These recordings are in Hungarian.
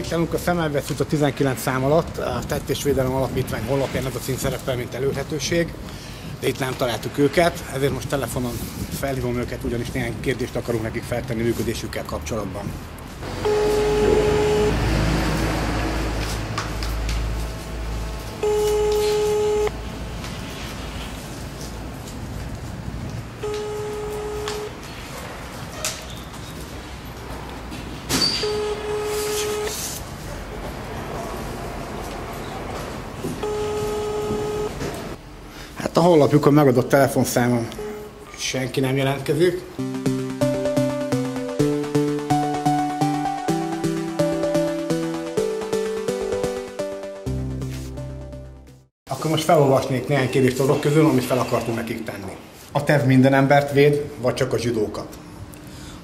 Itt állunk a Szemmelweis út a 19 szám alatt, a Tettésvédelem Alapítvány honlapján ez a cím szerepel, mint elérhetőség, de itt nem találtuk őket, ezért most telefonon felhívom őket, ugyanis néhány kérdést akarunk nekik feltenni működésükkel kapcsolatban. A honlapjukon megadott telefonszámon senki nem jelentkezik. Akkor most felolvasnék néhány kérdést azok közül, amit fel akartunk nekik tenni. A TEV minden embert véd, vagy csak a zsidókat?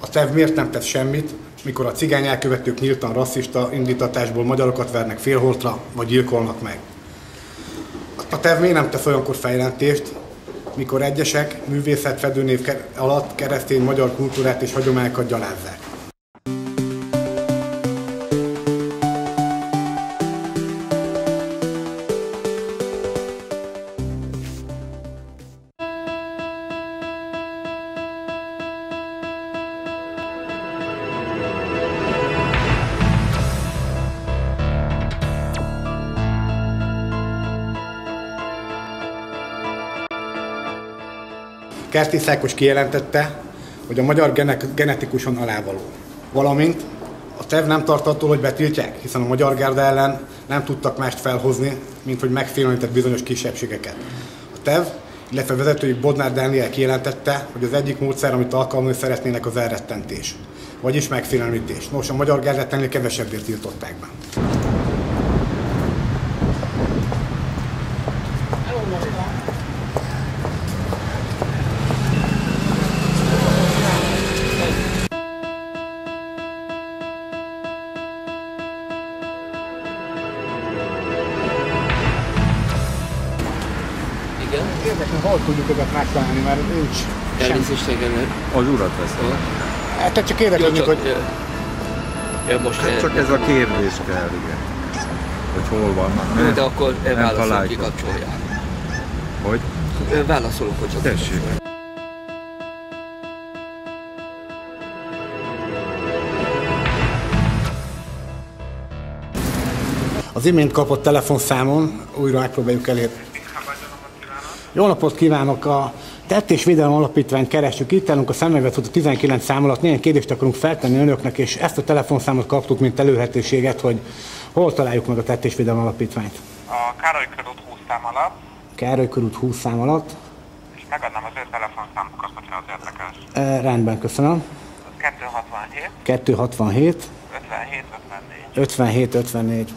A TEV miért nem tesz semmit, mikor a cigány elkövetők nyíltan rasszista indítatásból magyarokat vernek félholtra, vagy gyilkolnak meg? A TEV miért nem tesz olyankor feljelentést, mikor egyesek művészetfedőnév alatt keresztény magyar kultúrát és hagyományokat gyalázzák? Kertész Ákos kijelentette, hogy a magyar genetikusan alávaló. Valamint a TEV nem tart attól, hogy betiltják, hiszen a Magyar Gárda ellen nem tudtak mást felhozni, mint hogy megfélemlített bizonyos kisebbségeket. A TEV, illetve vezetőjük Bodnár Dániel kijelentette, hogy az egyik módszer, amit alkalmazni szeretnének, az elrettentés, vagyis megfélemlítés. Nos, a Magyar Gárdát ennél kevesebbért tiltották be. Érdekes, hol tudjuk őket megtalálni, mert nincs semmi. Az urat veszem. Hát csak érdeklődjük, hogy... Hát csak ez a kérdés kell, igen. Hogy hol vannak. Jó, de akkor válaszolok, kikapcsolják. Hogy? Válaszolok, hogy csak tessék. Az imént kapott telefonszámon újra megpróbáljuk elérni. Jó napot kívánok! A Tettésvédelem Alapítványt keressük. Itt állunk a Szemmelweis út a 19 szám alatt. Néhány kérdést akarunk feltenni önöknek, és ezt a telefonszámot kaptuk, mint elérhetőséget, hogy hol találjuk meg a Tettésvédelem Alapítványt. A Károly körút 20 szám alatt. Károly körút 20 szám alatt. És megadnám az ő telefonszámukat, hogyha az érdekes. Rendben, köszönöm. Az 267. 267. 57 54. 57 54.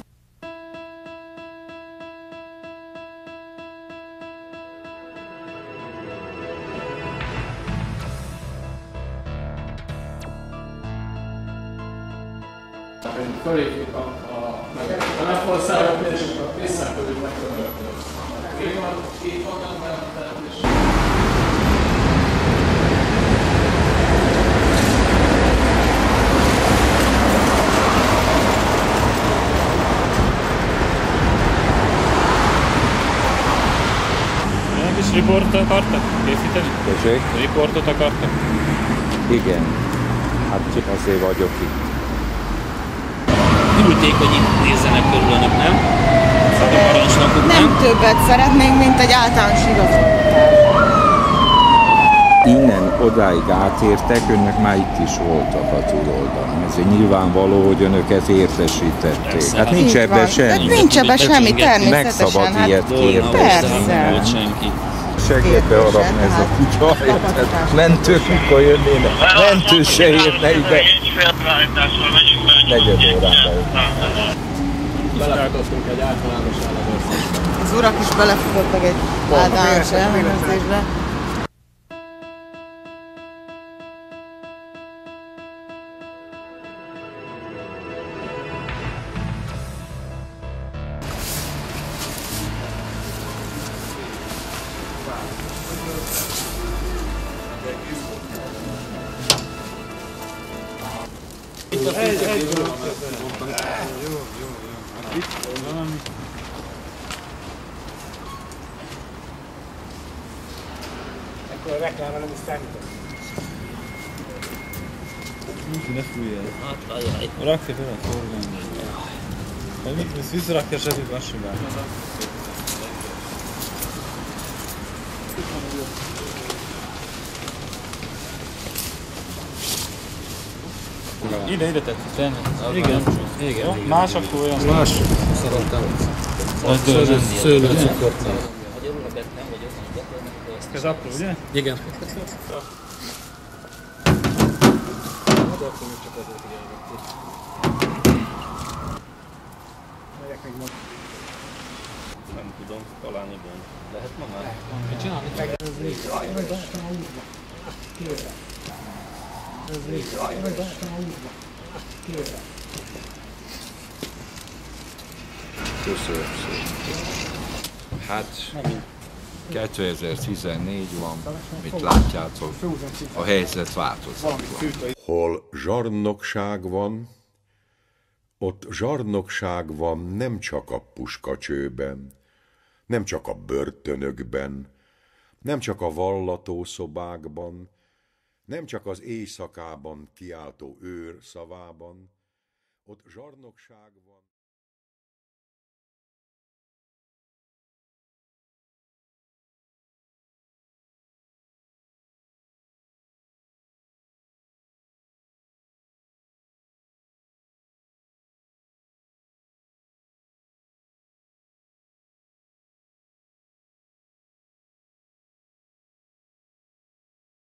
Fölépjük a telefonszámot, és visszaküldjük meg önöktől. Így vannak be a település. Egy kis riportot akartak készíteni? Tessék? Riportot akartak? Igen. Hát csak azért vagyok itt. Ülték, hogy itt nézzenek körül önök, nem? A parancsnokuk, nem többet szeretnénk, mint egy általános igazgatás. Innen odáig átértek, önök már itt is voltak a túloldalon. Ezért nyilvánvaló, hogy önöket értesítették. Persze, hát nincs ebben semmi. Nincs ebben semmi, természetesen. Megszabad ilyet kérdezni. Persze. Senki. Segítve harapni ez a kutya, mentők mikor jönnének, mentő se érne ide. Negyed órán belül. Beletartoztunk egy általános ellenőrzésbe. Az urak is belefutottak egy általános ellenőrzésbe. Akkor a reklámra nem is számítok. Ne fújj el. Hát, ajaj. Rakja fel a forgalmat. Vagy mit visszarakja a zsebébe, azt sem bár. Ide tetszik tenni. Igen. Jó, más akkor olyan. Más. Szerintem. Szőlőcukortal. Ez apró, ugye? Igen. Nem tudom, talán igen. Lehet ma már? Mit csinálni? Köszönöm szépen. Hát 2014 van, mit látjátok, a helyzet változik. Hol zsarnokság van, ott zsarnokság van nem csak a puskacsőben, nem csak a börtönökben, nem csak a vallatószobákban, nem csak az éjszakában kiáltó őr szavában, ott zsarnokság van.